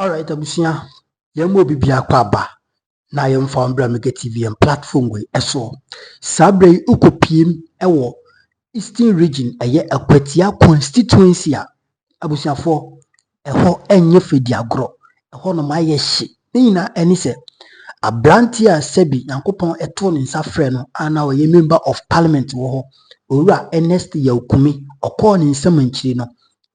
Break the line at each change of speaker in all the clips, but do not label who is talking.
Alright, abusia. Yemo bibia kwaba. Na yemfa mbra Mega TV and platform we eso. Sabre ukopiem ewo Eastern Region eye Akwatia constituency a abusiafo eho enye fedi agro. Eho no maye hye. Nina eni se abranti a sebi yankopon eto ne nsa frɛ no ana oye member of parliament wo ho. Owura Ernest Yakumi okọ ne nsam nkyiri no.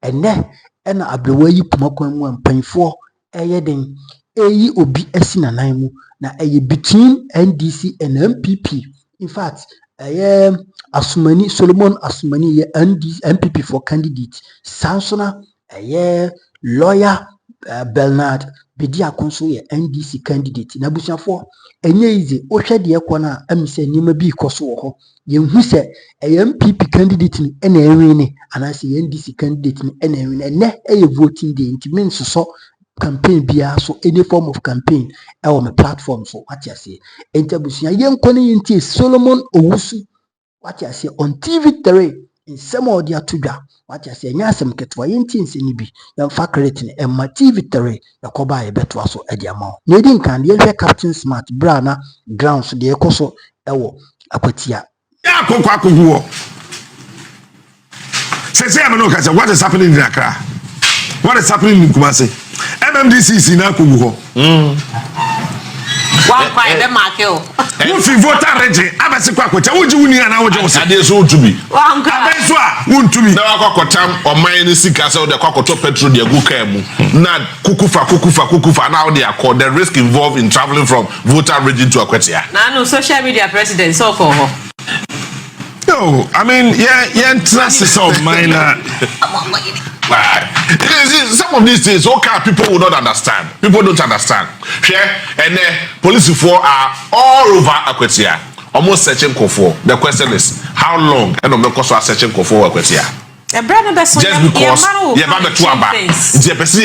Ene ena abrewa yi kumakwan mu mpanfo eyeden eyi obi asina nan mu na eye between NDC and MPP. In fact, Asumani Solomon Asumani ye MPP for candidate. Sansona lawyer Bernard Bedia Konso ye NDC candidate. Na busiafo enye ize ohwe de ekona amise nima bi koso wo ho. Ye hu se MPP candidate ni ena enwe ni anase NDC candidate ni ena enwe ne voting day nti men so campaign bia so any form of campaign on my platform so what you say entabusia yenkoni yenti Solomon Owusu what you say on TV3 in some of their tudwa what you say nyasem ketwa yenti nseni bi yamfa credit ni emma TV3 yakoba ye betwa so edi ama na edi nkan ye hwe Captain Smart brana grounds de ekoso ewo Akwatia
ya kokwa say I'm no kasa what is happening in Accra, what is happening in Kumasi. MMDC na kugu ho.
One quite the market.
Who fi voter regime abasi kwa kweta woji wuni ana woji wo ade so otubi.
One quite.
Abenso a wuntubi.
Na wakokotam oman ni sika se de kwakoto petrol de agu kan mu. Na kukufa now they are called the risk involved in traveling from voter region to Akwatia. Na
no social media president so for her.
No, I mean trust so minor.
Some of these things, okay, people will not understand. People don't understand. And police are all over Akwatia, almost searching for. The question is, how long? And of course, are searching for Akwatia.
Just because
you have a two about. It's a person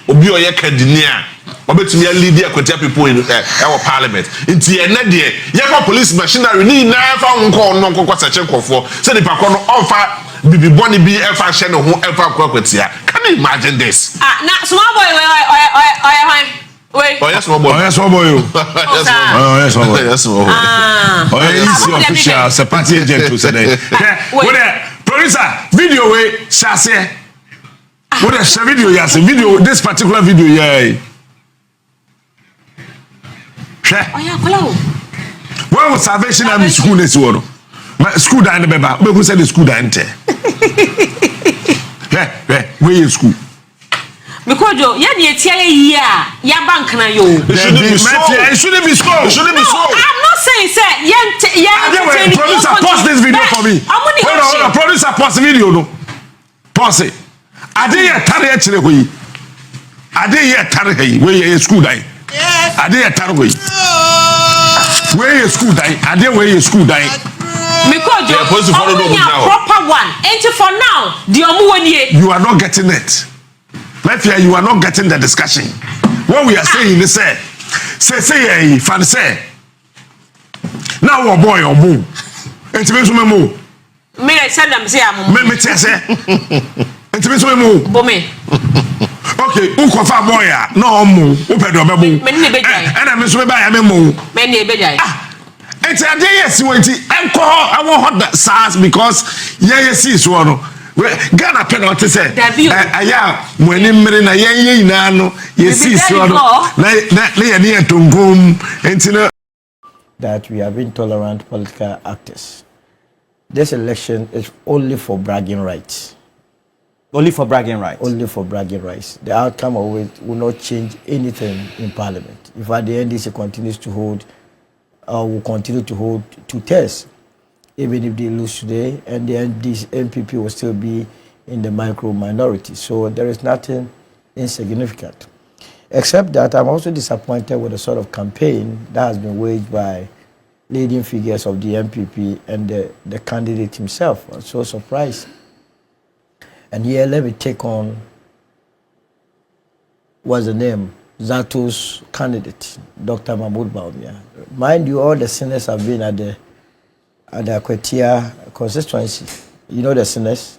obi oye candinia. Obetumi lead the Akwatia people in our parliament. It's the end there. You have police machinery. Ni na fa unko no searching for. So the pakono offer. Bibi Bonnie be ever share who ever Akwatia. Can you imagine this?
Now small boy, wait.
Oh yes, small boy.
Oh yes, small boy.
Yes, small boy. Yes, small boy.
Oh yes, official. C'est parti agent to say. What producer video way share. What a video yes, video this particular video yeah.
Oh yeah, hello.
Where was Salvation Army school this one? My school down the beba. We go say the school down there. Where is school?
Because you ya bank na yo.
It shouldn't be so.
It shouldn't be so.
It shouldn't be so.
I'm not saying say
producer pause this video for me. Hold on, producer pause the video no. Pause it. I didn't tell you actually we. I didn't tell you where you school down. I didn't tell you where you school down. I didn't where you school down.
Because you're supposed to follow the proper one. And for now, you
are not getting it. Lefia, you are not getting the discussion. What we are saying is say, fan say. Now, oh boy, or boo. And to me, so me
may I send them say I'm
me say. And to me, so me
Bome.
Okay, unko fa boy no mo. Upedo bebo. And I miss me by me mo.
Many bejai.
It's a day, yes, I want hot SARS because yes, so no. Ghana penalty say, I am when in Marina, yes, so no.
That we have intolerant political actors. This election is only for bragging rights.
Only for bragging rights? Only
for bragging rights. The outcome of it will not change anything in Parliament. If at the end NDC continues to hold, will continue to hold two tests, even if they lose today, and the NPP will still be in the micro minority. So there is nothing insignificant. Except that I'm also disappointed with the sort of campaign that has been waged by leading figures of the NPP and the candidate himself. I'm so surprised. And here, let me take on, what's the name? Zato's candidate, Dr. Mahmoud Baumia. Mind you, all the senators have been at the Akwatia constituency. You know the senators?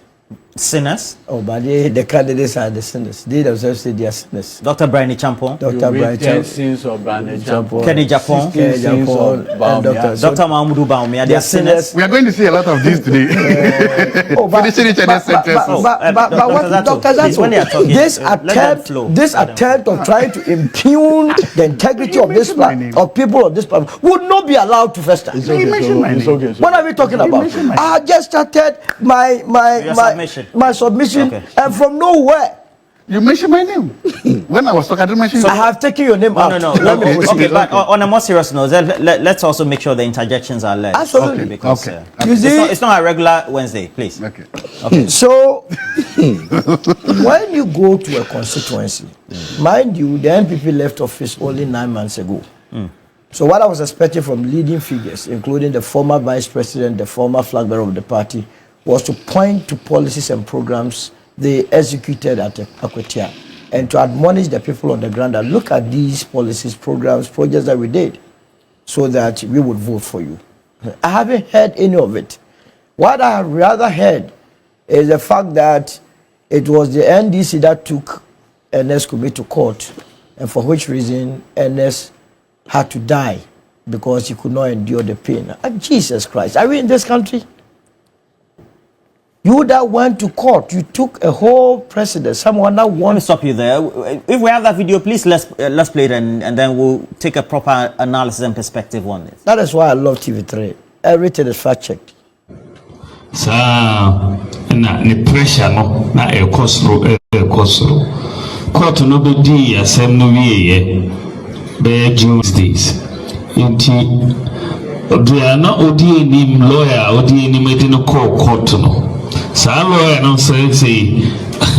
Sinners?
Oh, but the candidates are the sinners. They themselves say they are sinners.
Dr. Brian Champon.
Dr. Brian Champon.
Sins of Brian Champon.
Kenny Japon.
Kenny Japon. And
Dr. Mahmoudou Baumia. They are sinners.
We are going to see a lot of these today. Finishing each other's sentences.
But what Dr. Zato, this attempt of trying to impugn the integrity of this plan, of people of this plan, would not be allowed to fester.
It's okay.
What are we talking about? I just started my submission,
okay.
And from nowhere.
You mentioned my name. When I was talking, I didn't mention.
I have taken your name out.
No. Okay, but on a more serious note, let's also make sure the interjections are led.
Absolutely.
Okay, because
you see,
it's not a regular Wednesday, please.
Okay.
So, when you go to a constituency, mind you, the NPP left office only 9 months ago. So what I was expecting from leading figures, including the former vice president, the former flag bearer of the party, was to point to policies and programs they executed at Akwatia and to admonish the people on the ground that look at these policies, programs, projects that we did so that we would vote for you. I haven't heard any of it. What I have rather heard is the fact that it was the NDC that took NS Kumi to court, and for which reason NS had to die because he could not endure the pain. Jesus Christ, are we in this country? You that went to court, you took a whole precedent. Someone that
Let me
wants.
stop you there. If we have that video, please let's play it and then we'll take a proper analysis and perspective on it.
That is why I love TV3. Everything is fact checked.
Na the pressure na e kosro. Court no be di asem no wie be Tuesdays. Inti oduana odi enim lawyer odi enim edi no court no. Sa lawyer no say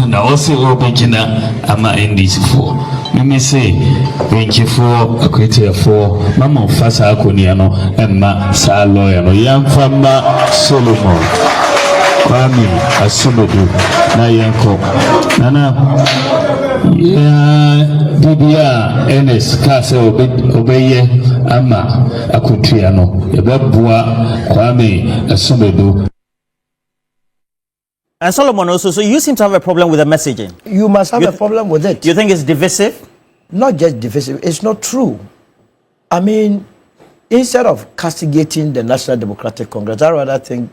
na wose obegina ama NDC for. Me say thank you for Akwatia for mama fasa akonia no emma sa lawyer no yamfama Solomon Kwame Asumodu na yanko nana Bibia NS kase obeye ama Akwatia no ebebua Kwame Asumodu.
And Solomon also, so you seem to have a problem with the messaging.
You must have a problem with it.
You think it's divisive?
Not just divisive, it's not true. I mean, instead of castigating the National Democratic Congress, I rather think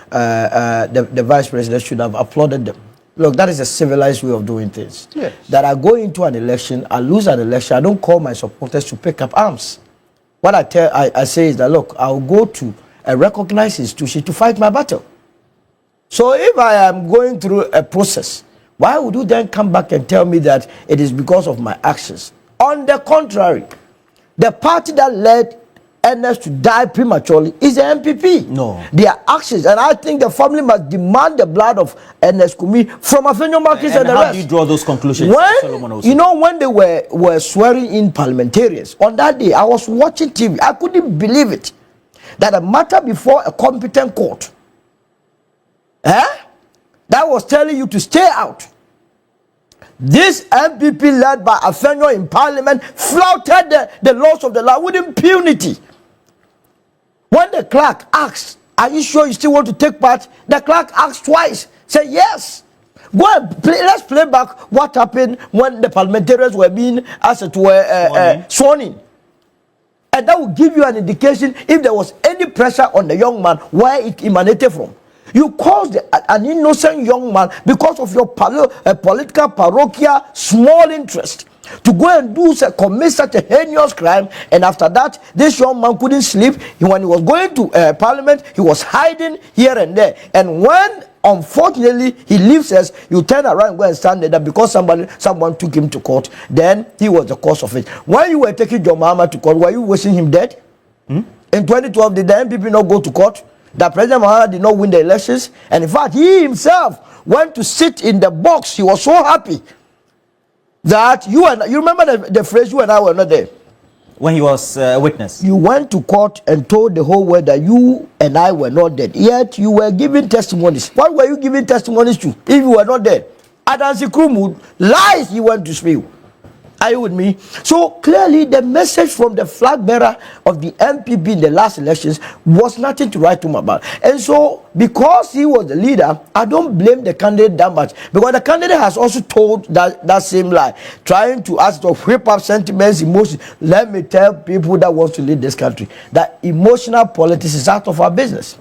the vice president should have applauded them. Look, that is a civilized way of doing things.
Yes.
That I go into an election, I lose an election, I don't call my supporters to pick up arms. What I say is that, look, I'll go to a recognized institution to fight my battle. So if I am going through a process, why would you then come back and tell me that it is because of my actions? On the contrary, the party that led NS to die prematurely is the NPP.
No.
Their actions, and I think the family must demand the blood of NS Kumi from Afenyo Markets and the rest.
How do you draw those conclusions?
When they were swearing in parliamentarians, on that day, I was watching TV. I couldn't believe it. That a matter before a competent court, that was telling you to stay out. This MPP led by Afenyo in parliament flouted the laws of the law with impunity. When the clerk asked, are you sure you still want to take part? The clerk asked twice. Say yes. Go and play, let's play back what happened when the parliamentarians were being, as it were, sworn in. And that will give you an indication if there was any pressure on the young man, where it emanated from. You caused an innocent young man because of your political, parochial, small interest to go and commit such a heinous crime, and after that, this young man couldn't sleep. When he was going to parliament, he was hiding here and there. And when, unfortunately, he leaves us, you turn around and go and stand there because someone took him to court. Then he was the cause of it. When you were taking John Mahama to court, were you wishing him dead? In 2012, did the NPP not go to court? That President Mahama did not win the elections, and in fact, he himself went to sit in the box. He was so happy that you remember the phrase, you and I were not there.
When he was a witness.
You went to court and told the whole world that you and I were not dead. Yet you were giving testimonies. What were you giving testimonies to if you were not dead? Adansi Krumu, lies he went to spew. Are you with me? So clearly the message from the flag bearer of the NPP in the last elections was nothing to write home about. And so because he was the leader, I don't blame the candidate that much, because the candidate has also told that same lie, trying to ask to whip up sentiments, emotions. Let me tell people that want to lead this country that emotional politics is out of our business.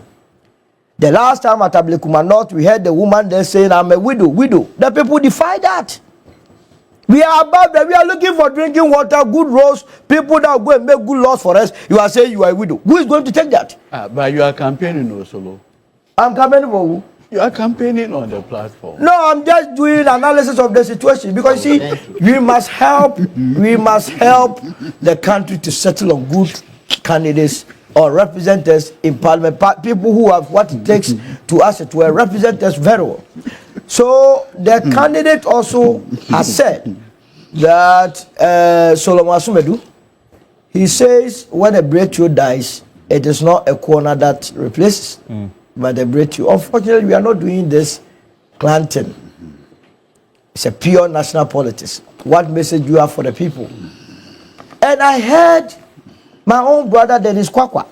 The last time at Ablekuma North, we heard the woman there saying, I'm a widow. The people defy that. We are above that. We are looking for drinking water, good roads, people that will go and make good laws for us. You are saying you are a widow. Who is going to take that?
But you are campaigning also.
I'm campaigning for who?
You are campaigning on the platform.
No, I'm just doing analysis of the situation, because we must help the country to settle on good candidates or representatives in parliament, people who have what it takes to us to represent us very well. So the candidate also has said that Solomon Asumedu, he says when a breakthrough dies, it is not a corner that replaces, but a breakthrough. Unfortunately, we are not doing this clanton. It's a pure national politics. What message you have for the people? And I heard my own brother Dennis Kwakwa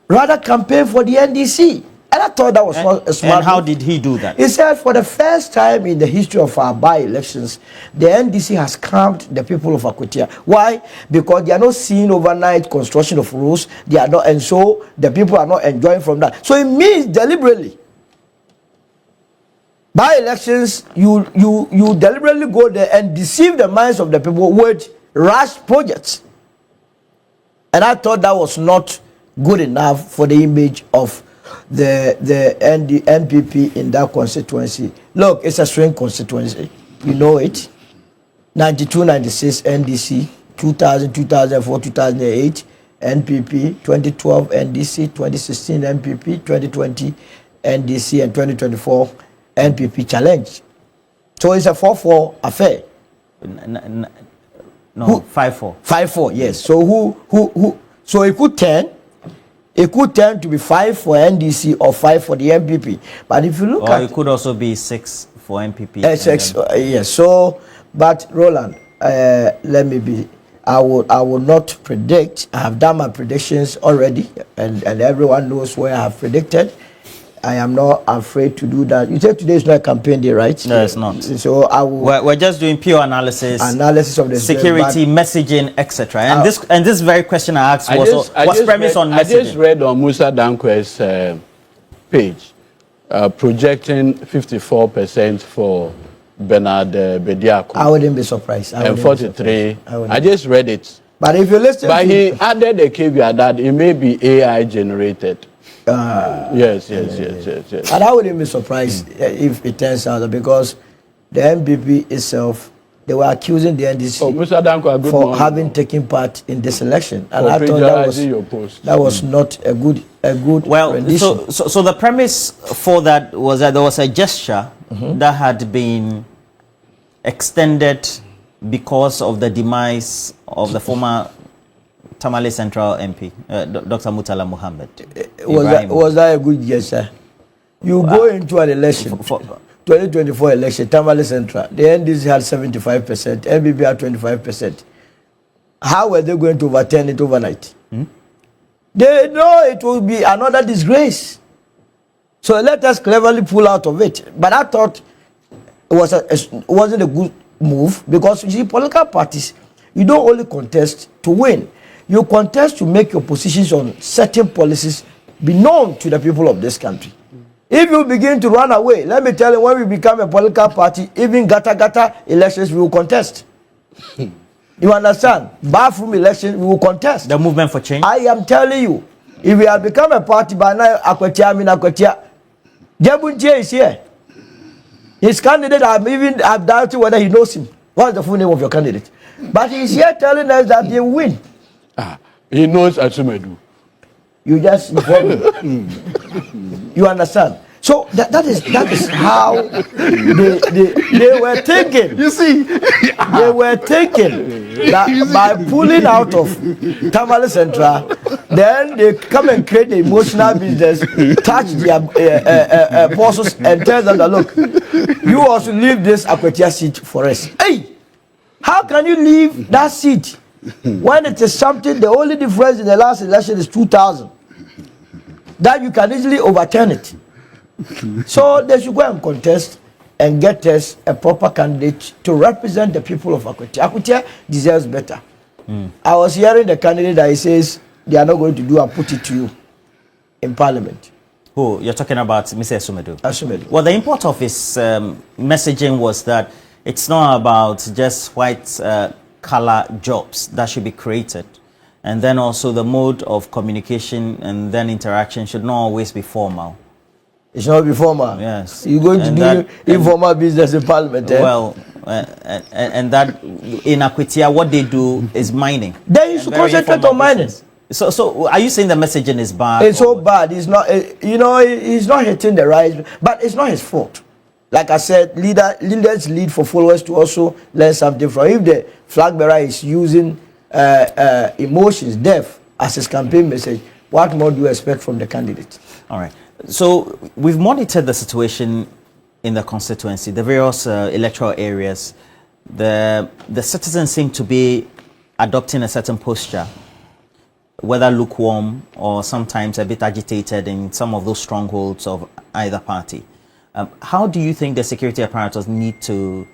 rather campaign for the NDC. And I thought that was not a smart.
And how did he do that?
He said for the first time in the history of our by-elections, the NDC has calmed the people of Akwatia. Why? Because they are not seeing overnight construction of roads. They are not, and so the people are not enjoying from that. So it means deliberately. By-elections, you deliberately go there and deceive the minds of the people with rash projects. And I thought that was not good enough for the image of the NPP in that constituency. Look, it's a swing constituency. You know it. 92, 96 NDC, 2000, 2004, 2008 NPP, 2012 NDC, 2016 NPP, 2020 NDC, and 2024 NPP challenge. So it's a 4-4 affair.
No, 5-4.
5-4, yes. So who? So it could turn. It could turn to be 5 for NDC or 5 for the NPP. But if you look at,
it could also be 6 for NPP.
Yes. So, but Roland, let me be. I will not predict. I have done my predictions already, and everyone knows where I have predicted. I am not afraid to do that. You said today is not a campaign day, right?
No, it's not.
So I will.
We're just doing pure analysis
of the
security, messaging, etc. And this very question I asked was premised on messaging.
I just read on Musa Dankwe's page, projecting 54% for Bernard Bediako.
I wouldn't be surprised.
And 43. I just read it.
But if you listen,
but he added the caveat that it may be AI generated. Yes.
And I wouldn't be surprised if it turns out, because the NPP itself, they were accusing the NDC for having taken part in this election, and I thought that was not a good rendition.
So the premise for that was that there was a gesture that had been extended because of the demise of the former Tamale Central MP, Dr. Mutala Muhammad.
Was that a good gesture? You go into an election, 2024 election, Tamale Central, the NDC had 75%, NPP had 25%. How were they going to overturn it overnight? They know it will be another disgrace. So let us cleverly pull out of it. But I thought it wasn't a good move, because you see, political parties, you don't only contest to win. You contest to make your positions on certain policies be known to the people of this country. If you begin to run away, let me tell you, when we become a political party, even gata elections, we will contest. You understand? Bathroom elections, we will contest.
The movement for change?
I am telling you, if we have become a party by now, Akwatia, Jebunje is here. His candidate, I've doubted whether he knows him. What is the full name of your candidate? But he's here telling us that they will win.
He knows Asumedu.
You just you understand? So that is how they were thinking.
You see,
they were thinking that by pulling out of Tamale Central, then they come and create the emotional business, touch their bosses, and tell them that, look, you also leave this Akwatia seat for us. Hey, How can you leave that seat when it is something, the only difference in the last election is 2,000, that you can easily overturn it? So they should go and contest and get us a proper candidate to represent the people of Akwatia. Akwatia deserves better. I was hearing the candidate that he says they are not going to do and put it to you in Parliament.
Who? You're talking about Mr. Asumedu?
Asumedu.
Well, the import of his messaging was that it's not about just white collar jobs that should be created. And then also the mode of communication and then interaction should not always be formal.
It should not be formal.
Yes.
You're going to do informal business in Parliament.
Well, and that in Akwatia, what they do is mining.
Then you should concentrate on mining.
So are you saying the messaging is bad?
It's so bad. It's not. He's not hitting the right, but it's not his fault. Like I said, leaders lead for followers to also learn something from. If the flag bearer is using emotions, death as his campaign message, what more do you expect from the candidate?
All right. So we've monitored the situation in the constituency, the various electoral areas. The citizens seem to be adopting a certain posture, whether lukewarm or sometimes a bit agitated in some of those strongholds of either party. How do you think the security apparatus need to,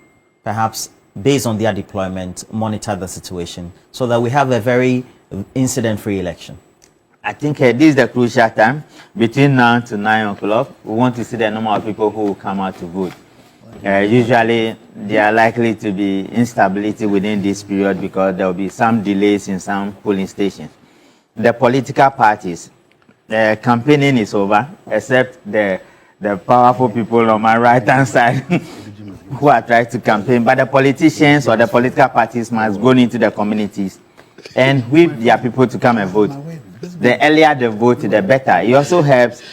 perhaps based on their deployment, monitor the situation so that we have a very incident-free election?
I think this is the crucial time. Between now to 9 o'clock, we want to see the number of people who will come out to vote. Usually, there are likely to be instability within this period because there will be some delays in some polling stations. The political parties, campaigning is over, except the powerful people on my right-hand side who are trying to campaign. But the politicians or the political parties must go into the communities and whip their people to come and vote. The earlier the vote, the better. It also helps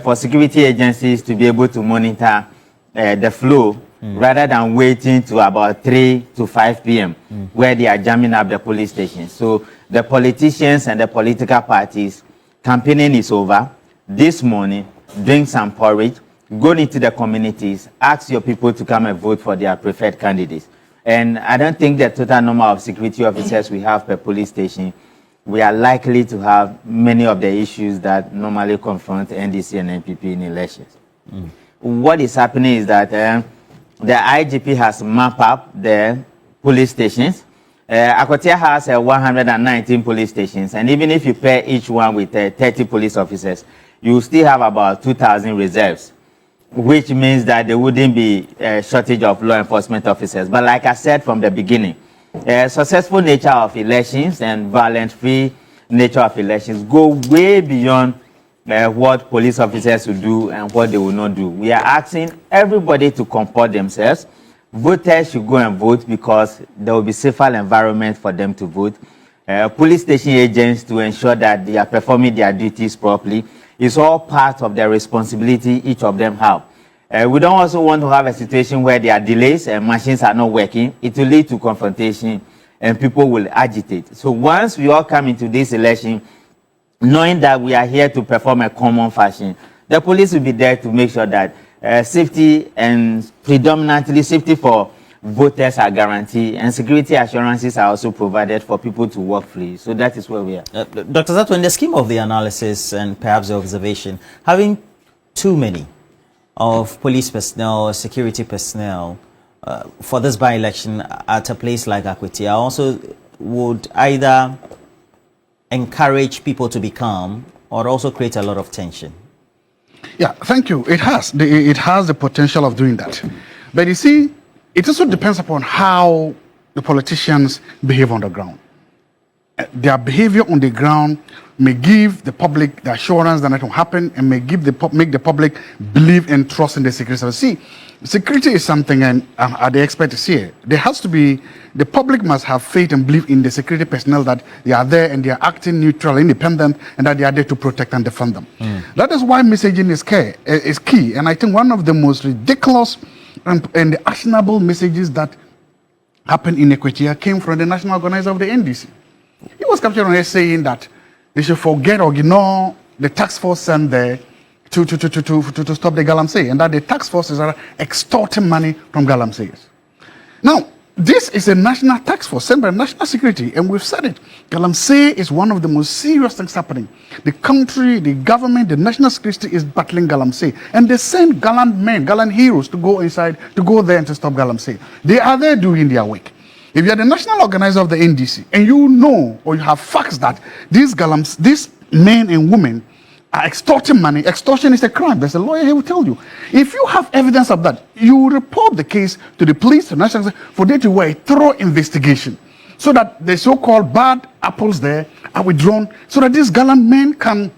for security agencies to be able to monitor the flow rather than waiting to about 3 to 5 p.m. where they are jamming up the police stations. So the politicians and the political parties, campaigning is over. This morning, drink some porridge, go into the communities, ask your people to come and vote for their preferred candidates. And I don't think the total number of security officers we have per police station, we are likely to have many of the issues that normally confront NDC and NPP in elections. What is happening is that the IGP has mapped up the police stations. Akwatia has 119 police stations, and even if you pair each one with 30 police officers, you still have about 2,000 reserves, which means that there wouldn't be a shortage of law enforcement officers. But like I said from the beginning, successful nature of elections and violence-free nature of elections go way beyond what police officers will do and what they will not do. We are asking everybody to comport themselves. Voters should go and vote because there will be safer environment for them to vote. Police station agents to ensure that they are performing their duties properly. It's all part of their responsibility each of them have. We don't also want to have a situation where there are delays and machines are not working. It will lead to confrontation and people will agitate. So once we all come into this election, knowing that we are here to perform a common fashion, the police will be there to make sure that safety and predominantly safety for voters are guaranteed and security assurances are also provided for people to work free. So that is where we are.
Dr. Zato, in the scheme of the analysis and perhaps the observation, having too many of police personnel, security personnel for this by-election at a place like Akwatia also would either encourage people to be calm or also create a lot of tension.
Yeah, thank you. It has the potential of doing that. But you see, it also depends upon how the politicians behave on the ground. Their behavior on the ground may give the public the assurance that it will happen and may make the public believe and trust in the security service. See, security is something, and the experts here, there has to be, the public must have faith and believe in the security personnel that they are there and they are acting neutral, independent, and that they are there to protect and defend them. That is why messaging is key. And I think one of the most ridiculous and actionable messages that happened in Akwatia came from the national organizer of the NDC. He was captured on air saying that they should forget or ignore the task force sent there to stop the Galamsey, and that the tax forces are extorting money from Galamseyers. Now, this is a national task force sent by national security, and we've said it. Galamsey is one of the most serious things happening. The country, the government, the national security is battling Galamsey, and they send gallant men, gallant heroes to go inside, to go there and to stop Galamsey. They are there doing their work. If you are the national organizer of the NDC, and you know or you have facts that these men and women are extorting money, extortion is a crime. There's a lawyer here will tell you. If you have evidence of that, you report the case to the police, to national for them to do a thorough investigation, so that the so-called bad apples there are withdrawn, so that these gallant men can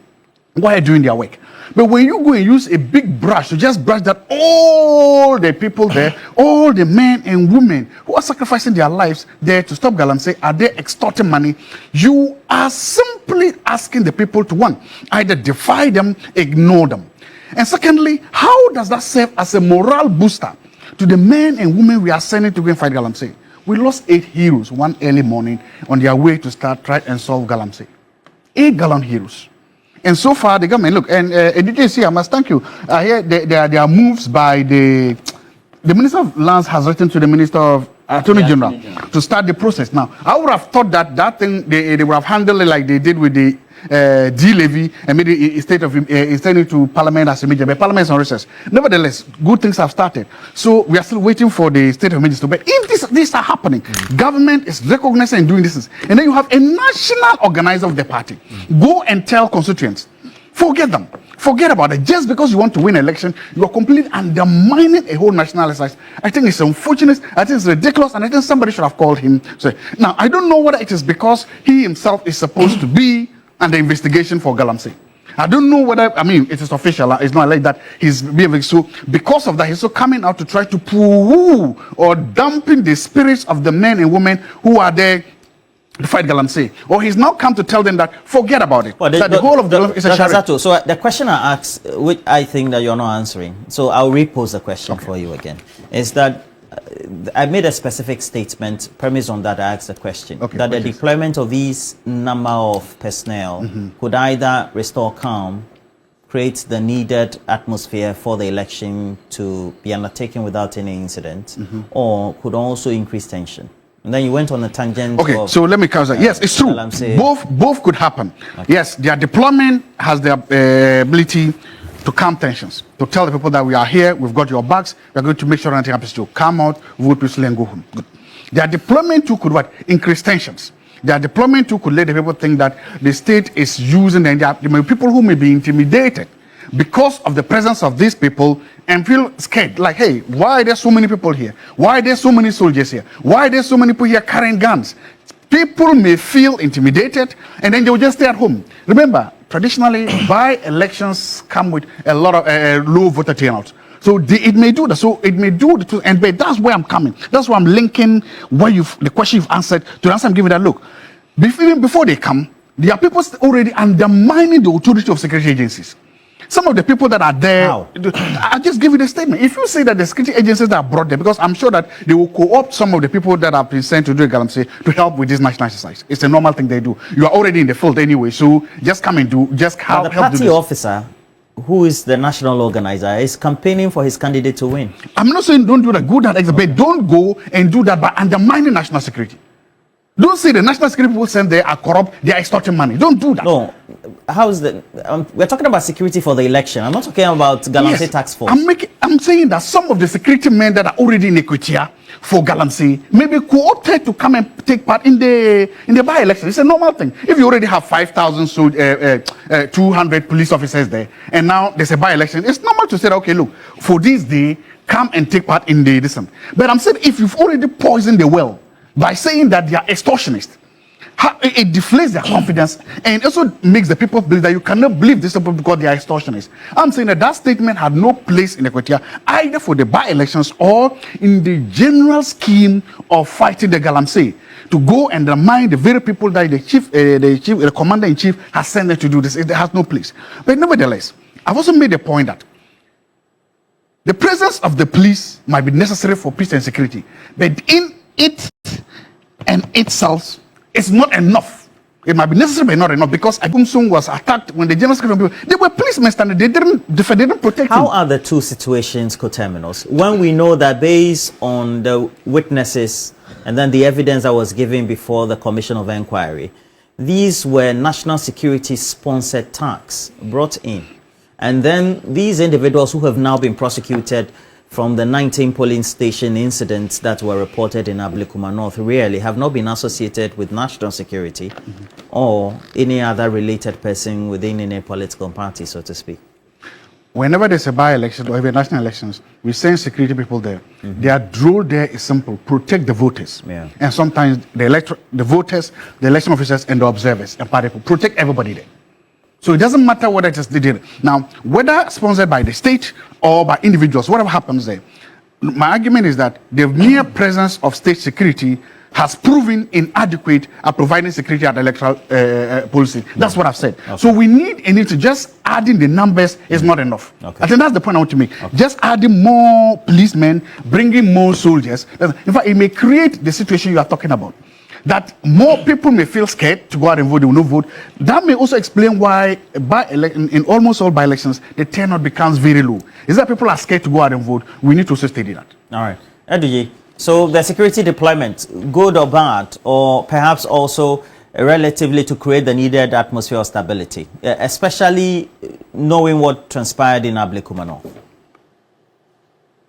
go ahead doing their work. But when you go and use a big brush to just brush that all the people there, all the men and women who are sacrificing their lives there to stop Galamsey, are they extorting money? You are simply asking the people to, one, either defy them, ignore them. And secondly, how does that serve as a morale booster to the men and women we are sending to go and fight Galamsey? We lost 8 heroes one early morning on their way to try and solve Galamsey. 8 gallant heroes. And so far, the government, look, and DJC, I must thank you. Here there are moves by the Minister of Lands has written to the Minister of Attorney General to start the process. Now, I would have thought that thing, they would have handled it like they did with the D-levy and made it a state of sending to Parliament as immediate. But Parliament is on recess. Nevertheless, good things have started. So we are still waiting for the state of emergency. But if these are happening, government is recognizing and doing this. And then you have a national organizer of the party. Go and tell constituents, forget them. Forget about it. Just because you want to win an election, you are completely undermining a whole national exercise. I think it's unfortunate. I think it's ridiculous. And I think somebody should have called him. So, now, I don't know whether it is because he himself is supposed to be under investigation for Galamsey. I don't know whether, I mean, it is official. It's not like that. He's being so, because of that, he's so coming out to try to poo or dampen the spirits of the men and women who are there to fight Galamsey. Or he's now come to tell them that forget about it.
Well,
that the whole of the is a charity.
So the question I asked, which I think that you're not answering, so I'll repose the question for you again, is that I made a specific statement premised on that. I asked the question that the deployment of these number of personnel could either restore calm, create the needed atmosphere for the election to be undertaken without any incident, or could also increase tension. And then you went on a tangent.
Okay, so let me cover that. Yes, it's true. Both could happen. Yes, their deployment has the ability to calm tensions, to tell the people that we are here, we've got your backs, we're going to make sure nothing happens to you. Come out, vote peacefully and go home. Good. Their deployment too could what? Increase tensions. Their deployment too could let the people think that the state is using them. There may be people who may be intimidated because of the presence of these people and feel scared. Like, hey, why are there so many people here? Why are there so many soldiers here? Why are there so many people here carrying guns? People may feel intimidated and then they will just stay at home. Remember, traditionally, by-elections come with a lot of low voter turnout. So it may do that. So it may do the two. And but that's where I'm coming. That's why I'm linking the question you've answered to the answer I'm giving that. Look, even before they come, there are people already undermining the authority of security agencies. Some of the people that are there, I'll just give you the statement. If you say that the security agencies that are brought there, because I'm sure that they will co-opt some of the people that have been sent to do Galamsey to help with this national exercise. It's a normal thing they do. You are already in the field anyway, so just come and do, just help.
The party officer, who is the national organizer, is campaigning for his candidate to win. I'm
not saying don't do that, go that, but don't go and do that by undermining national security. Don't say the national security people sent there are corrupt, they are extorting money. Don't do that.
No. How is the... we're talking about security for the election. I'm not talking about Galamsey tax force.
I'm saying that some of the security men that are already in Akwatia for Galamsey may be co-opted to come and take part in the by-election. It's a normal thing. If you already have 5,200 police officers there, and now there's a by-election, it's normal to say, okay, look, for this day, come and take part in the this. But I'm saying if you've already poisoned the well, by saying that they are extortionists, it deflates their confidence and also makes the people believe that you cannot believe this people because they are extortionists. I'm saying that statement had no place in Akwatia, either for the by-elections or in the general scheme of fighting the Galamsey, to go and remind the very people that the commander-in-chief has sent them to do this. It has no place. But nevertheless, I've also made a point that the presence of the police might be necessary for peace and security, but in it and itself is not enough. It might be necessary but not enough, because Owusu was attacked when the general secretary, they were policemen standing, they didn't protect him.
How are the two situations coterminous when we know that based on the witnesses and then the evidence that was given before the Commission of Inquiry, these were national security sponsored attacks brought in. And then these individuals who have now been prosecuted from the 19 polling station incidents that were reported in Ablekuma North really have not been associated with national security or any other related person within any political party, so to speak.
Whenever there's a by-election or even national elections, we send security people there. Their role there is simple: protect the voters.
Yeah.
And sometimes the voters, the election officers, and the observers and party people protect everybody there. So it doesn't matter whether it is they did. Now, whether sponsored by the state or by individuals, whatever happens there, my argument is that the mere presence of state security has proven inadequate at providing security at electoral policy. That's what I've said. Okay. So we need to just adding the numbers is not enough. Okay. I think that's the point I want to make. Okay. Just adding more policemen, bringing more soldiers. In fact, it may create the situation you are talking about. That more people may feel scared to go out and vote, they will not vote. That may also explain why in almost all by-elections, the turnout becomes very low. Is that people are scared to go out and vote? We need to also study that.
All right. Eduji, so the security deployment, good or bad, or perhaps also relatively to create the needed atmosphere of stability, especially knowing what transpired in Ablekuma North?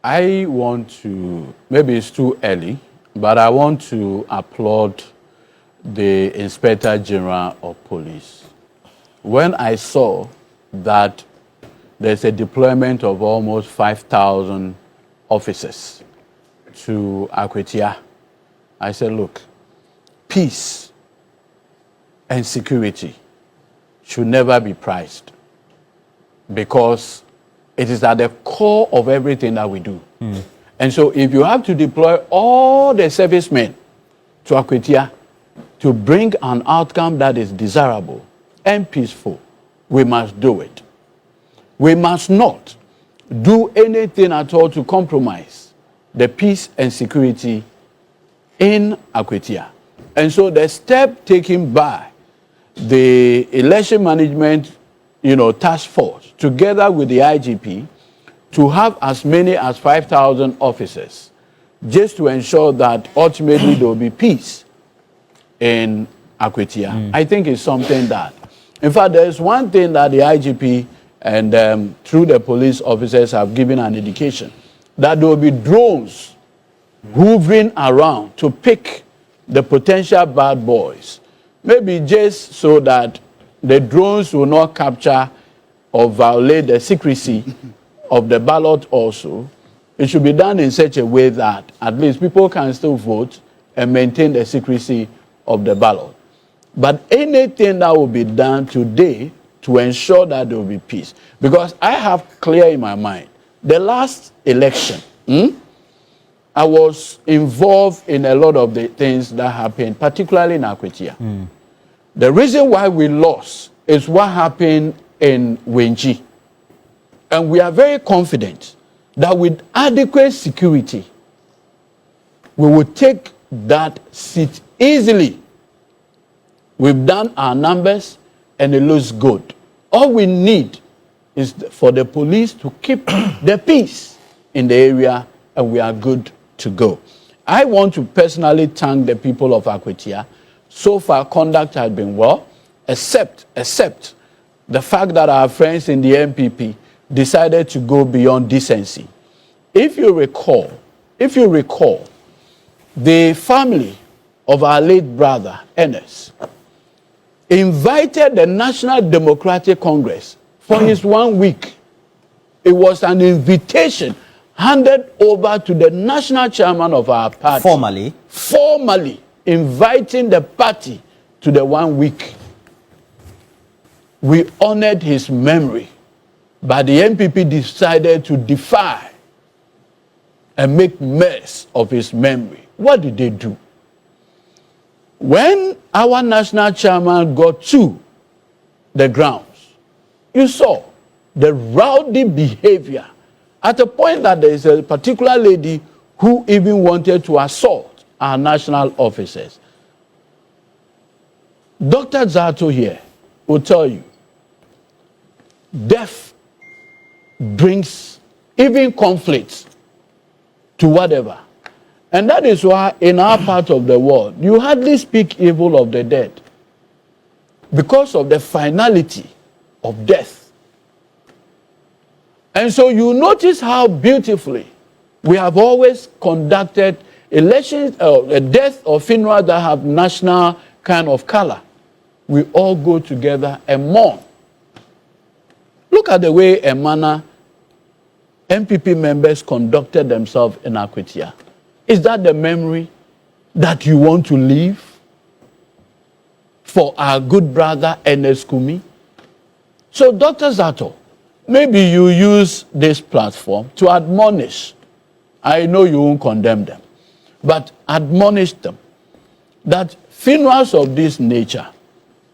I want to, maybe it's too early, but I want to applaud the Inspector General of Police. When I saw that there's a deployment of almost 5,000 officers to Akwatia, I said, look, peace and security should never be prized because it is at the core of everything that we do. And so if you have to deploy all the servicemen to Akwatia to bring an outcome that is desirable and peaceful, we must do it. We must not do anything at all to compromise the peace and security in Akwatia. And so the step taken by the election management, task force, together with the IGP, to have as many as 5,000 officers, just to ensure that ultimately there will be peace in Akwatia. I think it's something that, in fact, there's one thing that the IGP and through the police officers have given an indication, that there will be drones hovering around to pick the potential bad boys. Maybe just so that the drones will not capture or violate the secrecy of the ballot also. It should be done in such a way that at least people can still vote and maintain the secrecy of the ballot. But anything that will be done today to ensure that there will be peace. Because I have clear in my mind, the last election, I was involved in a lot of the things that happened, particularly in Akwatia. The reason why we lost is what happened in Wenji. And we are very confident that with adequate security, we will take that seat easily. We've done our numbers and it looks good. All we need is for the police to keep the peace in the area and we are good to go. I want to personally thank the people of Akwatia. So far, conduct has been well, except the fact that our friends in the NPP decided to go beyond decency. If you recall, the family of our late brother, Enes, invited the National Democratic Congress for his 1 week. It was an invitation handed over to the national chairman of our party. Formally inviting the party to the 1 week. We honored his memory, but the NPP decided to defy and make mess of his memory. What did they do? When our national chairman got to the grounds, you saw the rowdy behavior at a point that there is a particular lady who even wanted to assault our national officers. Dr. Zato here will tell you, death brings even conflicts to whatever. And that is why in our part of the world, you hardly speak evil of the dead because of the finality of death. And so you notice how beautifully we have always conducted elections, death or funeral that have national kind of color. We all go together and mourn. Look at the way Emana NPP members conducted themselves in Akwatia. Is that the memory that you want to leave for our good brother Ernest Kumi? So, Dr. Zato, maybe you use this platform to admonish. I know you won't condemn them, but admonish them that funerals of this nature,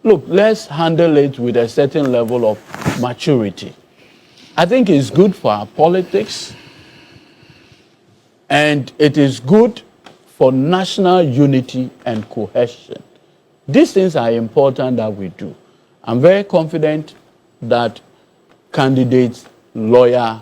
look, let's handle it with a certain level of maturity. I think it's good for our politics, and it is good for national unity and cohesion. These things are important that we do. I'm very confident that candidate, lawyer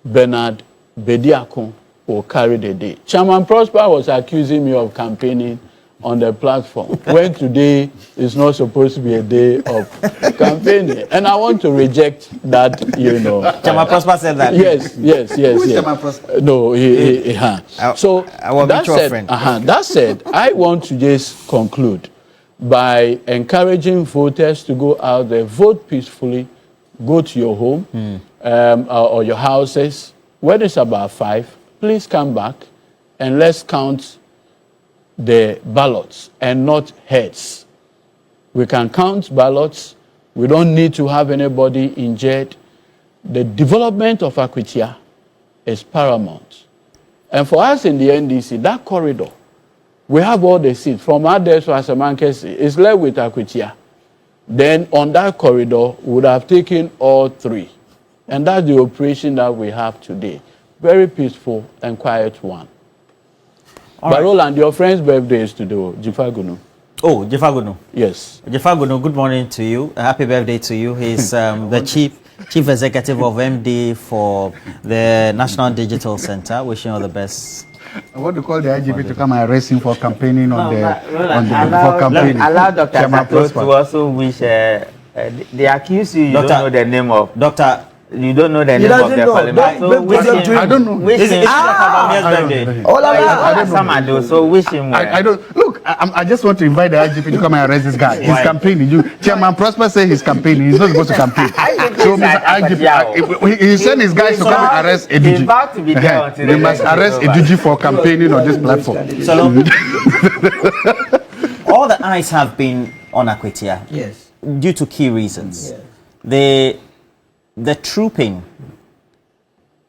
Bernard Bediako will carry the day. Chairman Prosper was accusing me of campaigning on the platform when today is not supposed to be a day of campaigning. And I want to reject that,
Chairman Prosper said that.
Yes.
Chairman Prosper?
No, So that said, I want to just conclude by encouraging voters to go out there, vote peacefully, go to your home or your houses. When it's about 5, please come back and let's count the ballots and not heads. We can count ballots. We don't need to have anybody injured. The development of Akwatia is paramount. And for us in the NDC, that corridor, we have all the seats. From Ades to Asamankesi, it's left with Akwatia. Then on that corridor, we would have taken all 3. And that's the operation that we have today. Very peaceful and quiet one. But Roland, your friend's birthday is today, Jifagunu.
Oh, Jifagunu.
Yes.
Jifagunu, good morning to you. A happy birthday to you. He's the chief executive of MD for the National Digital Center. Wishing you all the best.
I want to call the IGP to come and arrest him for campaigning
Allow Dr. Sato to also wish. They accuse you. You don't know the name of
Dr.
You don't know the name of the parliament. So wish him.
I don't know.
Wish him. So wish him.
I don't. Look, I just want to invite the IGP to come and arrest this guy. He's campaigning. Chairman Prosper says he's campaigning. He's not supposed to campaign. So Mr. IGP, he sent his guys to come and arrest Eduji. They must arrest Eduji for campaigning on this platform.
All the eyes have been on Akwatia.
Yes.
Due to key reasons. Yes. The trooping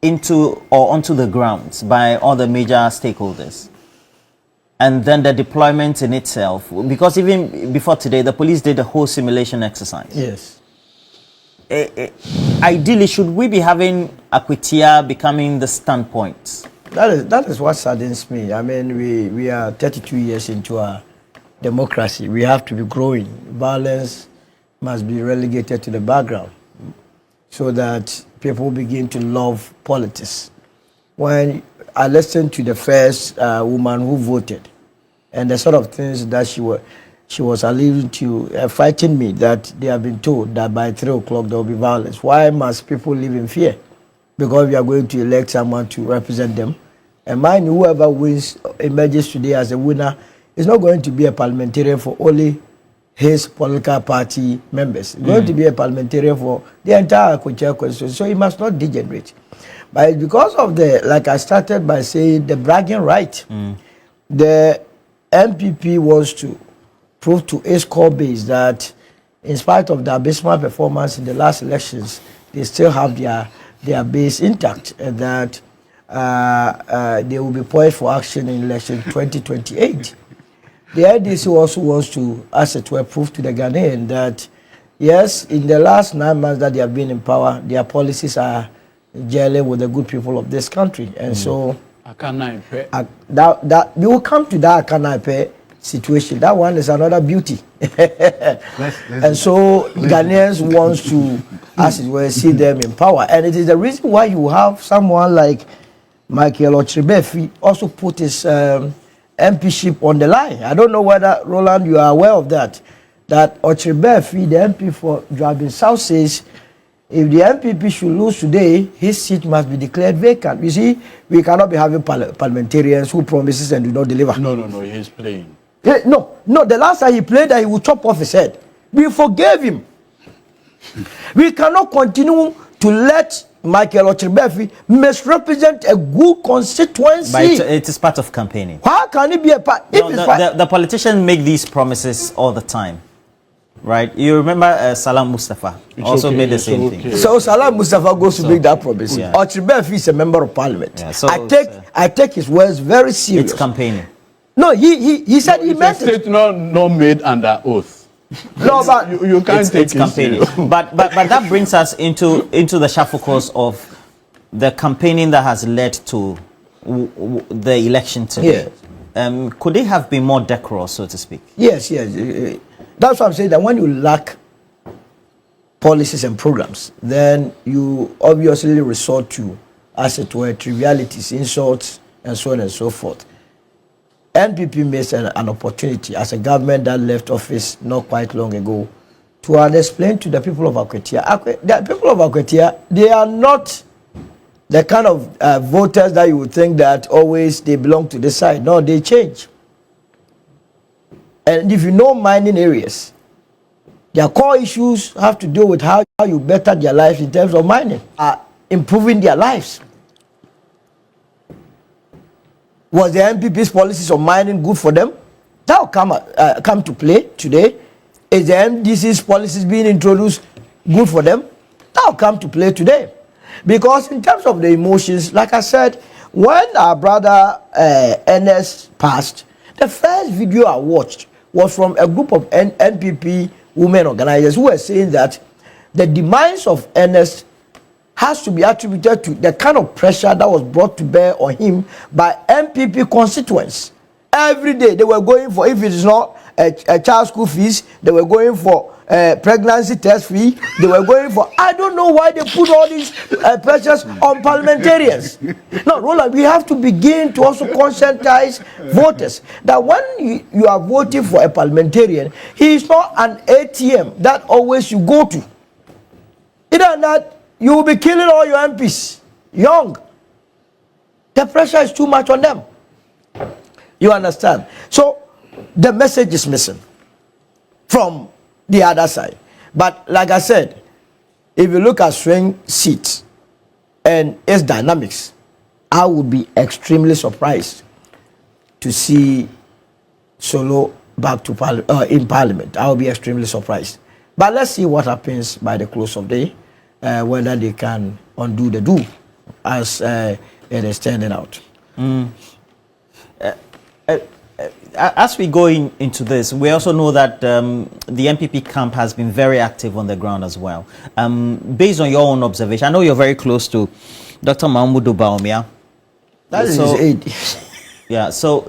into or onto the grounds by all the major stakeholders, and then the deployment in itself, because even before today the police did a whole simulation exercise.
Yes.
Ideally, should we be having Akwatia becoming the standpoint?
That is what saddens me. I mean, we are 32 years into our democracy. We have to be growing. Violence must be relegated to the background, so that people begin to love politics. When I listened to the first woman who voted, and the sort of things that she was alluding to, frightened me that they have been told that by 3 o'clock there will be violence. Why must people live in fear? Because we are going to elect someone to represent them. And mind, whoever emerges today as a winner is not going to be a parliamentarian for only his political party members. Going to be a parliamentarian for the entire Akwatia constituency, so he must not degenerate. But because of like I started by saying, the bragging right, the NPP wants to prove to its core base that in spite of the abysmal performance in the last elections, they still have their base intact, and that they will be poised for action in election 2028. The IDC also wants to, as it were, prove to the Ghanaian that, yes, in the last 9 months that they have been in power, their policies are gelling with the good people of this country. And so, that we will come to that Akanaipe situation. That one is another beauty. And so, Ghanaians want to, as it were, see them in power. And it is the reason why you have someone like Michael Ochrebefi also put his MPship on the line. I don't know whether, Roland, you are aware of that. That Ochrebefi, the MP for Drabin South, says if the MPP should lose today, his seat must be declared vacant. You see, we cannot be having parliamentarians who promises and do not deliver.
No, he's playing.
No, the last time he played that he would chop off his head. We forgave him. We cannot continue to let Michael Ochrebefi misrepresent a good constituency.
But it is part of campaigning.
How can it be a part?
No, the politicians make these promises all the time. Right? You remember Salam Mustafa also made the same thing.
So Salam Mustafa goes to make that promise. Yeah. Ochrebefi is a member of parliament. Yeah, so I take his words very serious.
It's campaigning.
No, he said he meant it.
It's not made under oath.
No, but
you can't take
it's campaigning. but that brings us into the shuffle course of the campaigning that has led to the election today. Yeah. Could it have been more decorous, so to speak?
Yes. That's why I'm saying that when you lack policies and programs, then you obviously resort to, as it were, trivialities, insults, and so on and so forth. NPP missed an opportunity as a government that left office not quite long ago to explain to the people of Akwatia. The people of Akwatia, they are not the kind of voters that you would think that always they belong to this side. No, they change. And if you know mining areas, their core issues have to do with how you better their lives in terms of mining, improving their lives. Was the NPP's policies of mining good for them? That will come to play today. Is the MDC's policies being introduced good for them? That will come to play today. Because in terms of the emotions, like I said, when our brother Ernest passed, the first video I watched was from a group of NPP women organizers who were saying that the demise of Ernest has to be attributed to the kind of pressure that was brought to bear on him by NPP constituents. Every day they were going for, if it is not a child school fees, they were going for pregnancy test fee, they were going for, I don't know why they put all these pressures on parliamentarians. No, Roland, we have to begin to also conscientize voters that when you are voting for a parliamentarian, he is not an ATM that always you go to. Either than that, you will be killing all your MPs young. The pressure is too much on them. You understand? So the message is missing from the other side. But like I said, if you look at swing seats and its dynamics, I would be extremely surprised to see Solo back to in Parliament. I will be extremely surprised. But let's see what happens by the close of the day. Whether they can undo the do as it is turning out.
As we go into this, we also know that the NPP camp has been very active on the ground as well. Based on your own observation, I know you're very close to Dr. Mahmoud Baumia.
That is his aide.
Yeah. So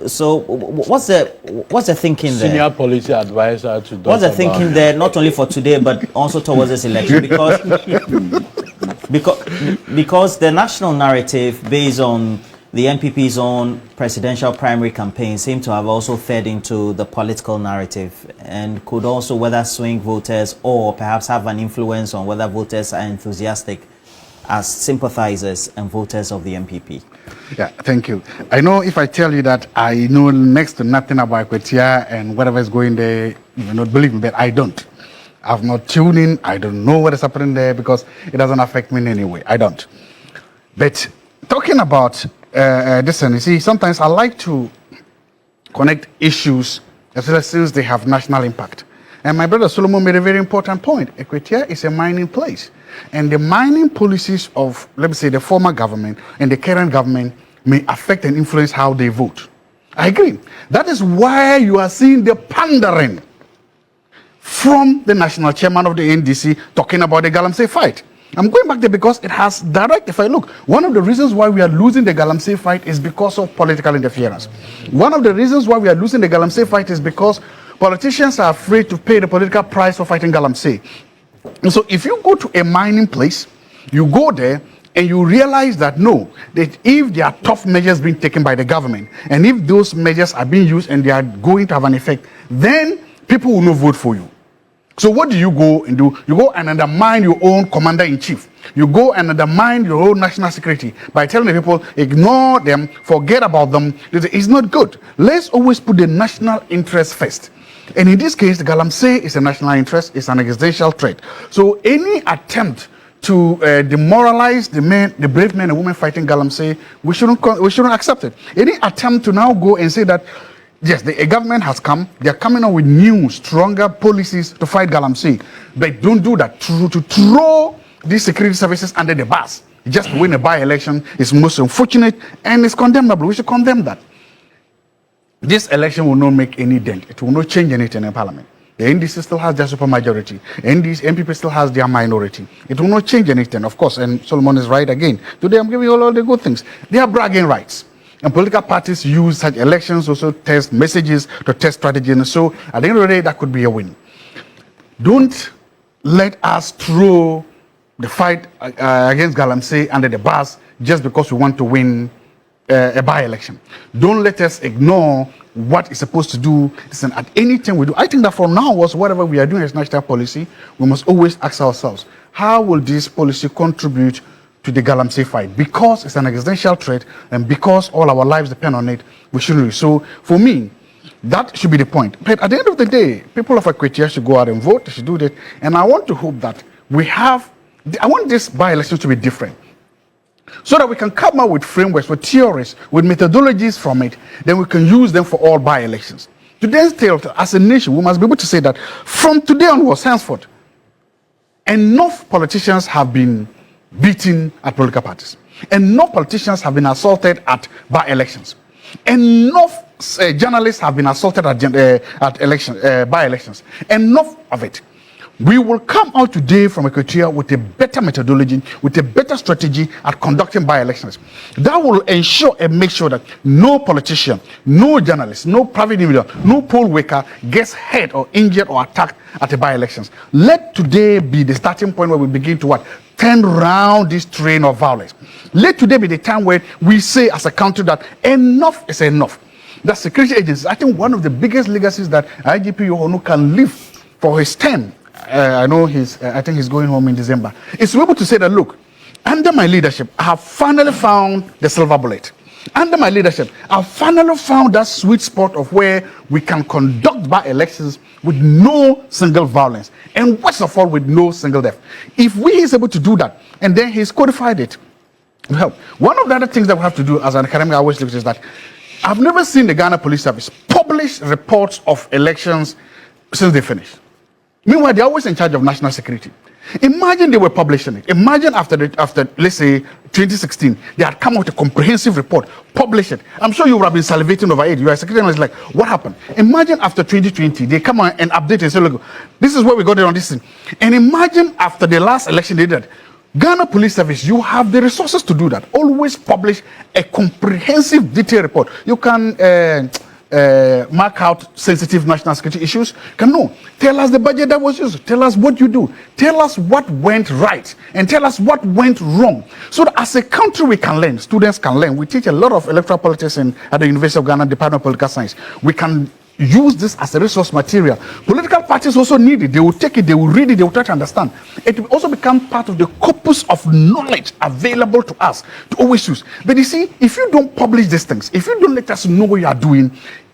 what's the thinking there?
Senior policy advisor to Dr.
What's the thinking there, not only for today but also towards this election? Because the national narrative based on the NPP's own presidential primary campaign seemed to have also fed into the political narrative and could also whether swing voters or perhaps have an influence on whether voters are enthusiastic as sympathizers and voters of the NPP.
Yeah, thank you. I know if I tell you that I know next to nothing about Akwatia and whatever is going there, you will not believe me, but I don't. I've not tuned in. I don't know what is happening there because it doesn't affect me in any way. I don't. But talking about this, and you see, sometimes I like to connect issues, especially since they have national impact. And my brother Solomon made a very important point. Akwatia is a mining place. And the mining policies of, let me say, the former government and the current government may affect and influence how they vote. I agree. That is why you are seeing the pandering from the national chairman of the NDC talking about the Galamsey fight. I'm going back there because it has direct, if I look, one of the reasons why we are losing the Galamsey fight is because of political interference. One of the reasons why we are losing the Galamsey fight is because politicians are afraid to pay the political price for fighting Galamsey. And so if you go to a mining place, you go there and you realize that no, that if there are tough measures being taken by the government, and if those measures are being used and they are going to have an effect, then people will not vote for you. So what do? You go and undermine your own commander-in-chief. You go and undermine your own national security by telling the people, ignore them, forget about them. It's not good. Let's always put the national interest first. And in this case, the Galamsey is a national interest, it's an existential threat. So any attempt to demoralize the brave men and women fighting Galamsey, we shouldn't accept it. Any attempt to now go and say that, yes, the government has come, they're coming up with new, stronger policies to fight Galamsey, but don't do that. To throw these security services under the bus just to win a by-election is most unfortunate and it's condemnable. We should condemn that. This election will not make any dent. It will not change anything in parliament. The NDC still has their supermajority. NPP still has their minority. It will not change anything, of course, and Solomon is right again. Today I'm giving you all the good things. They are bragging rights. And political parties use such elections also to test messages, to test strategy. And so at the end of the day, that could be a win. Don't let us throw the fight against Galamsey under the bus just because we want to win a by-election. Don't let us ignore what is supposed to do. Listen, at anything we do, I think that from now on, whatever we are doing as national policy, we must always ask ourselves, how will this policy contribute to the Galamsey fight? Because it's an existential threat and because all our lives depend on it, we shouldn't do. So for me, that should be the point. But at the end of the day, people of Akwatia should go out and vote, they should do that. And I want to hope that I want this by-election to be different, so that we can come up with frameworks, with theories, with methodologies from it, then we can use them for all by-elections. Today's tale, as a nation, we must be able to say that from today onwards, henceforth, enough politicians have been beaten at political parties. Enough politicians have been assaulted at by-elections. Enough journalists have been assaulted at by-elections. Enough of it. We will come out today from Akwatia with a better methodology, with a better strategy at conducting by-elections. That will ensure and make sure that no politician, no journalist, no private individual, no poll worker gets hurt or injured or attacked at the by-elections. Let today be the starting point where we begin to turn around this train of violence. Let today be the time where we say as a country that enough is enough. That security agencies, I think one of the biggest legacies that IGP Yohonu can leave for his term, I think he's going home in December, is to be able to say that, look, under my leadership, I have finally found the silver bullet. Under my leadership, I finally found that sweet spot of where we can conduct by-elections with no single violence, and worst of all, with no single death. If is able to do that, and then he's codified it, well, one of the other things that we have to do as an academic, I always look is that I've never seen the Ghana Police Service publish reports of elections since they finished. Meanwhile, they're always in charge of national security. Imagine they were publishing it. Imagine after let's say 2016, they had come out with a comprehensive report, publish it. I'm sure you would have been salivating over it. You are secretary and it's like, what happened? Imagine after 2020, they come out and update and say, look, this is where we got it on this thing. And imagine after the last election they did. Ghana Police Service, you have the resources to do that. Always publish a comprehensive, detailed report. You can mark out sensitive national security issues. Tell us the budget that was used. Tell us what you do. Tell us what went right. And tell us what went wrong. So that as a country we can learn. Students can learn. We teach a lot of electoral politics at the University of Ghana Department of Political Science. We can use this as a resource material. Political parties also need it. They will take it, they will read it, they will try to understand. It will also become part of the corpus of knowledge available to us to always use. But you see, if you don't publish these things, if you don't let us know what you are doing,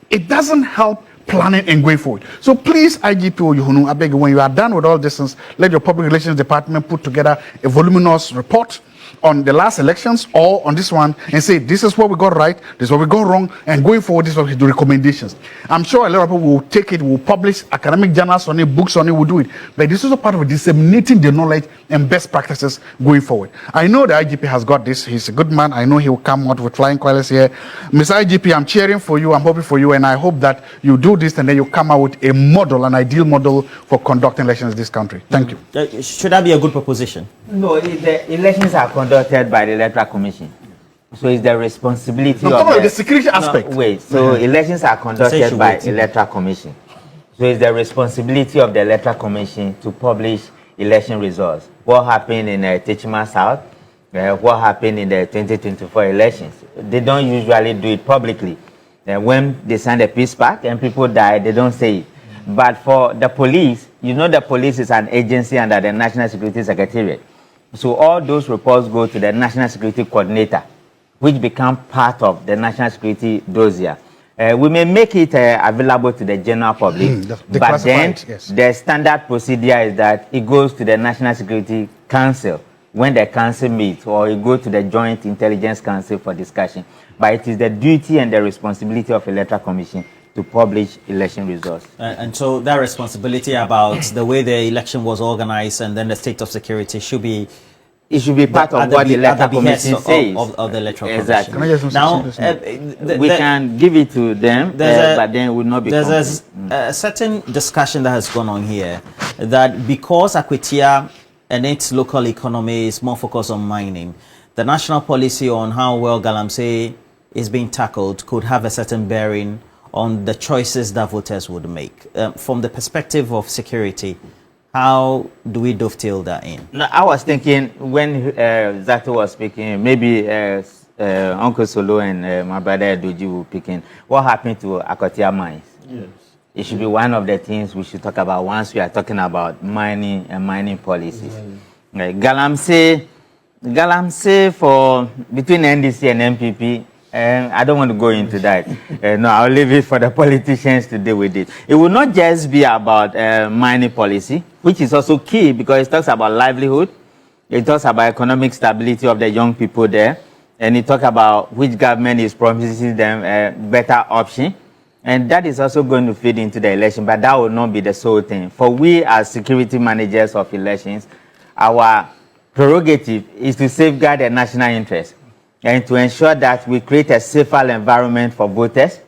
it doesn't help planning and going forward. So please, IGP Yohonu, I beg you, when you are done with all this, let your public relations department put together a voluminous report on the last elections or on this one and say, this is what we got right, this is what we got wrong, and going forward, this is what we do, recommendations. I'm sure a lot of people will take it, will publish academic journals on it, books on it, will do it. But this is a part of disseminating the knowledge and best practices going forward. I know the IGP has got this. He's a good man. I know he will come out with flying colors here. Mr. IGP, I'm cheering for you. I'm hoping for you. And I hope that you do this and then you come out with a model, an ideal model for conducting elections in this country. Thank you.
Should that be a good proposition?
No, the elections are conducted by the Electoral Commission. So it's the responsibility of
the security aspect.
Elections are conducted by Electoral Commission. So it's the responsibility of the Electoral Commission to publish election results. What happened in Techima South, what happened in the 2024 elections. They don't usually do it publicly. When they sign a peace pact and people die, they don't say it. But for the police, you know, the police is an agency under the National Security Secretariat. So all those reports go to the National Security Coordinator, which become part of the National Security dossier. We may make it available to the general public, but then the standard procedure is that it goes to the National Security Council when the council meets, or it goes to the Joint Intelligence Council for discussion. But it is the duty and the responsibility of Electoral Commission to publish election results.
And so that responsibility about the way the election was organized and then the state of security should be...
It should be part of what the Electoral Commission says.
Of the Electoral
Exactly.
Commission. Now,
we can give it to them, but then it will not be
There's a certain discussion that has gone on here that because Akwatia and its local economy is more focused on mining, the national policy on how well Galamsey is being tackled could have a certain bearing on the choices that voters would make. From the perspective of security, how do we dovetail that in?
No, I was thinking when Zato was speaking, maybe Uncle Solo and my brother Doji will pick in. What happened to Akwatia mines? Yes. It should be one of the things we should talk about once we are talking about mining and mining policies. Galamsey for between NDC and NPP, I don't want to go into that. No, I'll leave it for the politicians to deal with it. It will not just be about mining policy, which is also key because it talks about livelihood. It talks about economic stability of the young people there. And it talks about which government is promising them a better option. And that is also going to feed into the election, but that will not be the sole thing. For we as security managers of elections, our prerogative is to safeguard the national interest and to ensure that we create a safer environment for voters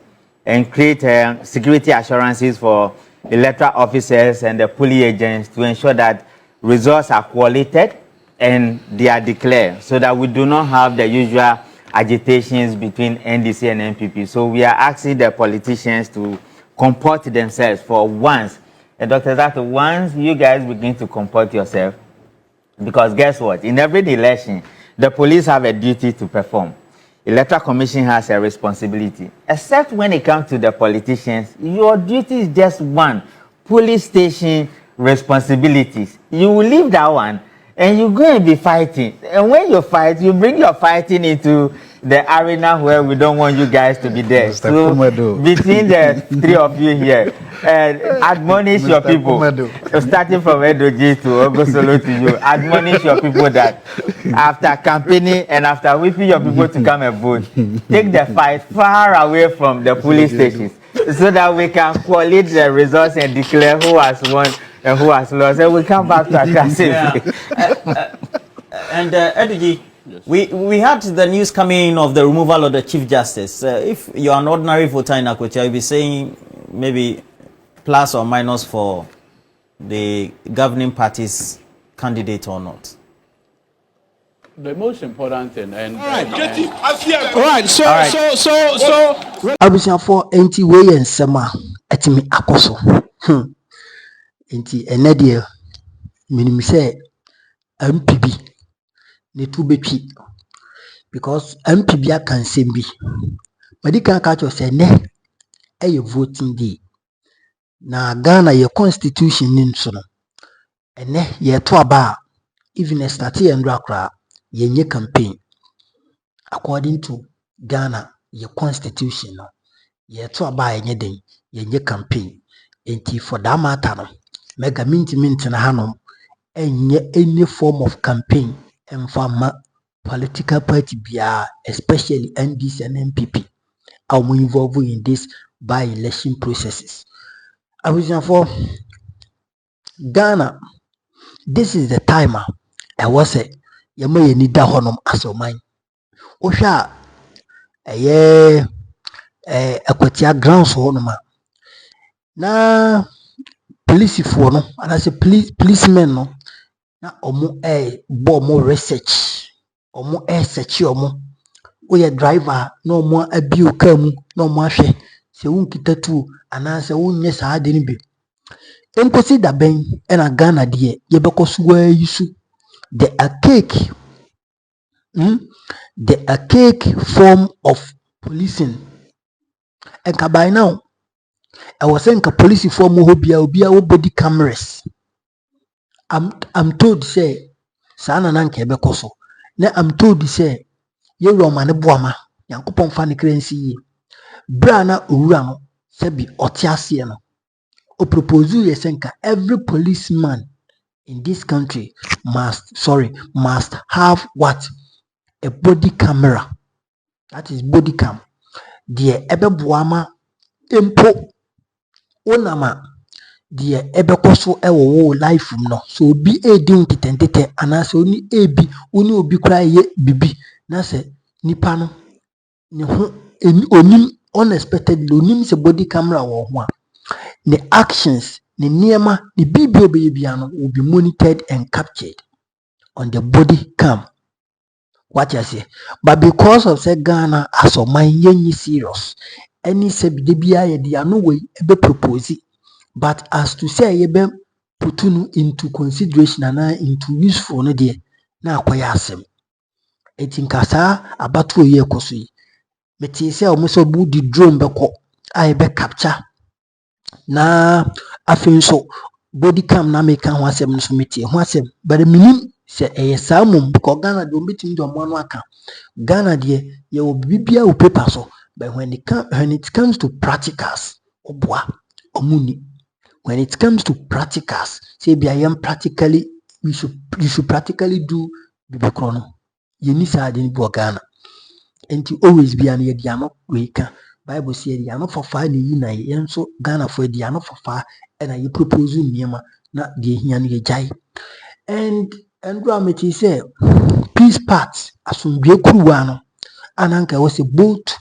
and create security assurances for electoral officers and the polling agents to ensure that results are collated and they are declared so that we do not have the usual agitations between NDC and NPP. So we are asking the politicians to comport themselves for once. And Dr. Zato, once you guys begin to comport yourself, because guess what? In every election, the police have a duty to perform. Electoral Commission has a responsibility. Except when it comes to the politicians, your duty is just one, police station responsibilities. You will leave that one and you go and be fighting. And when you fight, you bring your fighting into the arena where we don't want you guys to be there. So between the three of you here, admonish your people, starting from Edoji to Ogosolo to you, admonish your people that after campaigning and after whipping your people to come and vote, take the fight far away from the police stations so that we can collate the results and declare who has won and who has lost. And we come back to Accra safely.
And Edoji, we had the news coming in of the removal of the Chief Justice. If you're an ordinary voter in Akwatia, you'll be saying maybe plus or minus for the governing party's candidate or not.
The most important thing, and
Abusiafo enti we ensema etimi akoso. Enti enede minim say MPB ne tu betwi because MPB aka nsem bi. Madi kan ka cho say ne eye voting day. Na Ghana ye constitution ni nso no. Ene ye to aba even start ye ndra kra ye nye campaign according to Ghana ye constitution no. Ye to aba ye nye den ye nye campaign. Enti for that matter no mega minti na hanom enye any form of campaign emfama political party bia especially NDC and NPP are more involved in this by election processes. I was for Ghana, this is the timer. I was say you may need that honum as of mine. Osha Akwatia grounds honuma. Na police for no, and I say policemen no. Na omo bo more research. Omo search omo. Oye driver no more abiu kamu no more hwe. Se unkita tu anase unye saa de ni bi. Emposi da ben ena Ghana de ye beko suwa yisu the archaic The archaic form of policing. And by now, I was saying police form obia body cameras. I'm told say sana na nke bekoso. Na I'm told say ye Roma ne boama yankopon fa ne krensi yi. Bra na owura no se bi otiase no. O propose ye senka every policeman in this country must have what? A body camera. That is body cam. Die ebe boama empo onama die ebe koso ewo life no. So obi edi nkitendete anase oni ebi oni obi kra ye bibi na se nipa no ne ho onim unexpectedly onim se body camera wo ho a the actions the niema the bibi obeyebia no will be monitored and captured on the body cam. What you say? But because of say Ghana as a man yenyi serious, any say bia ye dia no way ebe propose. But as to say ye be putunu into consideration and into useful no de na akwaya asem. Etinkasa abatu ye koso yi. Meti say o so bu di drone beko a be capture na afin so body cam na make ho asem no so meti ho asem but minim se saa mum because Ghana do meeting do mo no aka Ghana de ye wo bibia wo paper so but when it comes to practicals obwa omuni when it comes to practicals say bia yam practically you should practically do bibikro no ye ni sa de ni bo Ghana enti always bia na ye dia no we ka Bible say dia no fafa na yi na ye nso Ghana for dia no fafa na ye propose niema na de hia na ye jai and Dramati say peace parts asumdwe kuruwa no ananka was both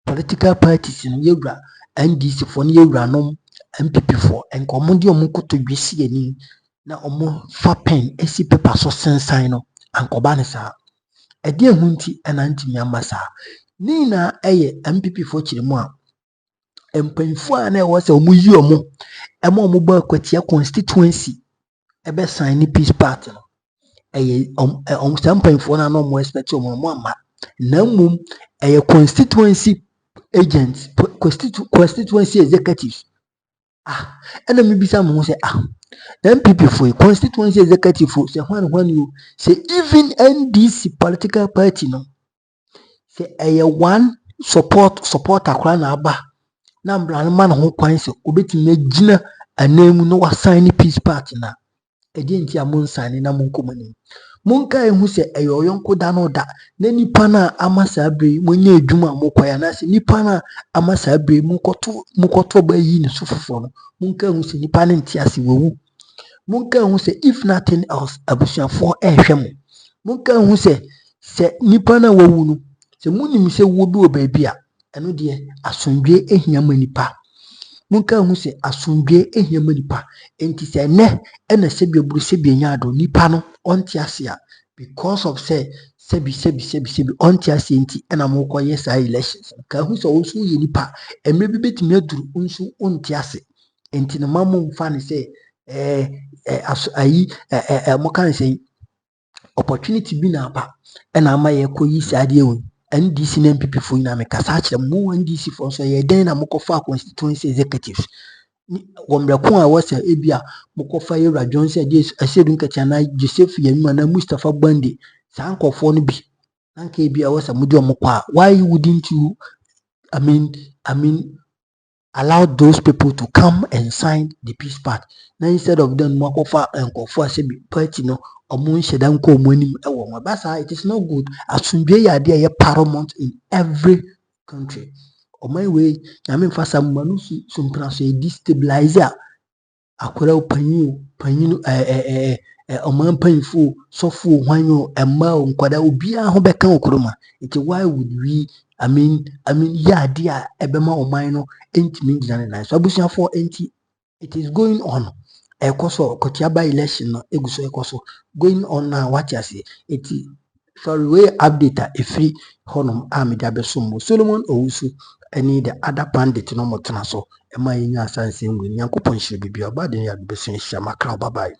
political parties no yewura NDC for no yewura no NPP for enkomo de omo kotodwesi ani na omo fa pen esi paper so sensan no ankoba ne sa ede ehunti enantimi amasa ni na NPP for chiremu a empanfo a na e wo se omo yi omo ema omo ba Akwatia constituency ebe sign ni peace party no sampanfo na no mo expect omo ama na mum constituency agents constituency executives ena me bisa mo say the NPP for constituency executive for say when you say even NDC political party no say one support akra na aba na mbra no man ho kwan say obetimi agina anemu no wa sign ni peace party na enti amon sign na mon komani monka ehu se eyoyonko da no da na nipa na amasa abre monye adwuma mokoya na se nipa na amasa abre mukoto ba yi ne sofofo no monka ehu se nipa ne ntiase wowu monka ehu se if nothing else abusuafo ehwem monka ehu se nipa na wowu no se munim se wo bi obabi a eno de asomdwe ehia manipa monka ehu se asomdwe ehia manipa enti se ne ena se biaburu se bianya ado nipa no ontiase a because of sebi ontiase enti ena moko yes elections ka hu so so ye nipa emre bi betimi aduru nso ontiase enti na mamu mfa ne se moka ne se opportunity bi na aba ena ama ye koyi sade ewu NDC na NPP fo ina me kasa kire mu NDC fo so ye den na mokofa constituency executives womreko a wasa ebia mokofa Yewra Johnson de asedu nkatia na Joseph Yamima na Mustafa Bande sankofo no bi nanka ebia wasa mudi omokwa why wouldn't you I mean allow those people to come and sign the peace part na instead of them mokofa enkofo asebi party no omo nheda nko omonim ewo ho basa it is not good asundwe ya de ye paramount in every country oman we nyame mfasa mmanu sumpra so destabilize akwara panyin oman panfo sofo hwanyo emma nkwada obia ho beka okroma it why would we I mean ya dia ebema oman no entimi ngina na so abusuafo enti it is going on ekoso Kotiaba election no eguso ekoso going on now what you say it sorry we update a free honum amida besomo Solomon Owusu any the other pandit no motena so ema yinya sanse ngwe nyankopon hire bibia ba de ya beso hia makra bye bye.